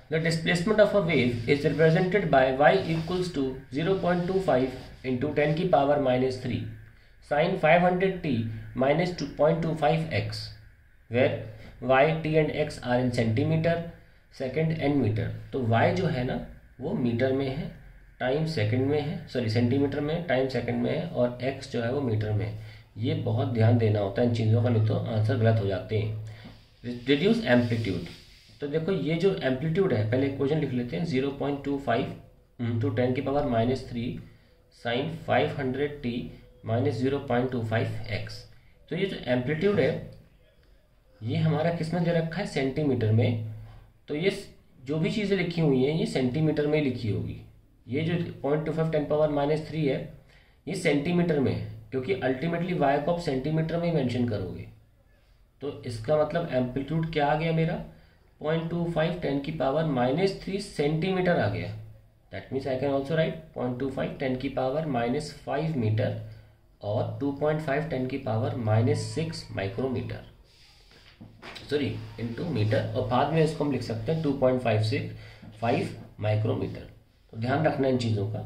The displacement of a wave is represented by y equals to 0.25 into 10 की power minus 3 sin 500t minus 0.25x where y, t and x are in centimetre second and metre. तो y जो है ना वो metre में है, time second में है, सॉरी सेंटीमीटर में, टाइम सेकंड में है, और x जो है वो मीटर में है। ये बहुत ध्यान देना होता है इन चीज़ों का, नहीं तो आंसर गलत हो जाते हैं। रिड्यूस एम्पलीट्यूड, तो देखो ये जो एम्पलीट्यूड है, पहले इक्वेशन लिख लेते हैं। 0.25 इंटू 10 की power minus 3 sign 500t minus 0.25x। तो ये जो एम्पलीट्यूड है ये हमारा किस में दे रखा है, सेंटीमीटर में। तो ये जो भी चीज़ें लिखी हुई हैं ये सेंटीमीटर में लिखी होगी। ये जो 0.25 10 पावर माइनस 3 है ये सेंटीमीटर में है, क्योंकि अल्टीमेटली वाई को आप सेंटीमीटर में ही मेंशन करोगे। तो इसका मतलब एम्पलीट्यूड क्या आ गया मेरा, 0.25 10 की पावर माइनस 3 सेंटीमीटर आ गया। That means I can also right 0.25 10 की पावर माइनस 5 मीटर और 2.5 10 की power minus 6 micrometre, sorry into metre, और बाद में इसको हम लिख सकते हैं 2.5 माइक्रोमीटर। तो ध्यान रखना इन चीज़ों का।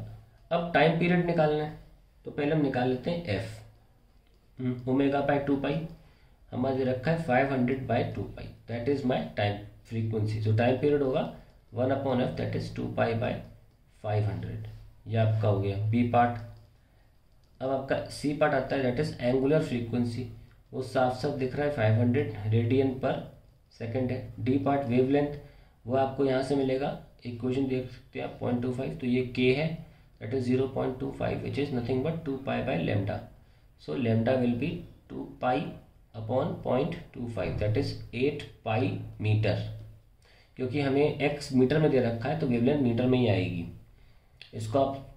अब टाइम पीरियड निकालना है, तो पहले हम निकाल लेते हैं एफ। ओमेगा बाय 2 पाई हमारा दे रखा है 500 by 2 pi, that is my time frequency. जो टाइम पीरियड होगा 1/f, that is 2 pi bye 500। ये आपका हो गया बी पार्ट। अब आपका सी पार्ट आता है, दैट इज एंगुलर फ्रीक्वेंसी, वो साफ साफ दिख रहा है 500 रेडियन पर सेकेंड है। डी पार्ट वेवलेंथ, वो आपको यहाँ से मिलेगा, इक्वेशन देख सकते हैं आप 0.25, तो ये के है, that is 0.25 which is nothing but 2 pi by lambda. So lambda will be 2 pi upon 0.25, that is 8 pi metre. क्योंकि हमें एक्स मीटर में दे रखा है तो वेवलेंथ मीटर में ही आएगी। इसको आप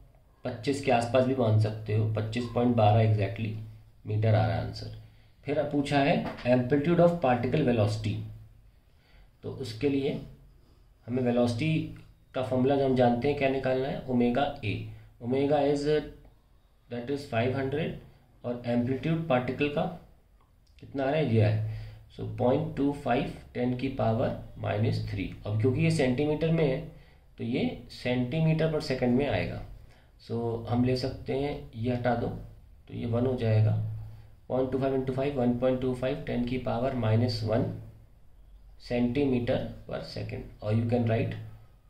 25 के आसपास भी मान सकते हो, 25.12 एग्जैक्टली मीटर आ रहा है आंसर। फिर अब पूछा है एम्पलीट्यूड ऑफ पार्टिकल वेलोसिटी, तो उसके लिए हमें वेलोसिटी का फॉर्मूला जो हम जानते हैं क्या निकालना है, omega A. Omega is that is 500 और एम्पलीट्यूड पार्टिकल का कितना आ रहा है, ये है। सो 0.25 10 की पावर माइनस 3। अब क्योंकि ये सेंटीमीटर में है तो ये सेंटीमीटर पर सेकंड में आएगा। सो हम ले सकते हैं, ये हटा दो तो ये 1 हो जाएगा। 0.25 इंटू 5 1.25 10 की पावर माइनस 1 सेंटीमीटर पर सेकेंड, और यू कैन राइट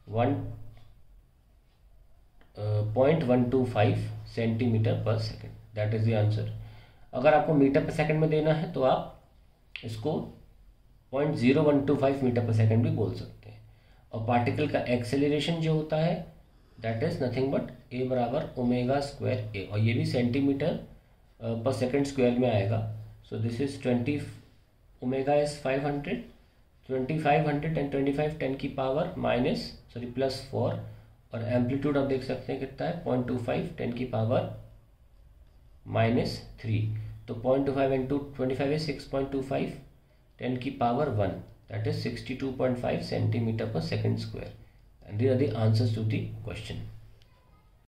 0.125 सेंटीमीटर पर second, that is the answer. अगर आपको मीटर पर सेकेंड में देना है तो आप इसको 0.0125 मीटर पर सेकेंड भी बोल सकते हैं। और पार्टिकल का एक्सेलरेशन जो होता है दैट इज नथिंग बट ए बराबर ओमेगा स्क्वायर ए, और ये भी सेंटीमीटर पर सेकेंड स्क्वायर में आएगा। So this is 20, omega is 500, 2500 and 25 10 की पावर माइनस सॉरी प्लस 4, और एम्पलीट्यूड आप देख सकते हैं कितना है, 0.25 10 की पावर माइनस 3। तो 0.25 इंटू 25 is 6.25 10 की पावर 1, that is 62.5 सेंटीमीटर पर second square, and these are the answers to the question.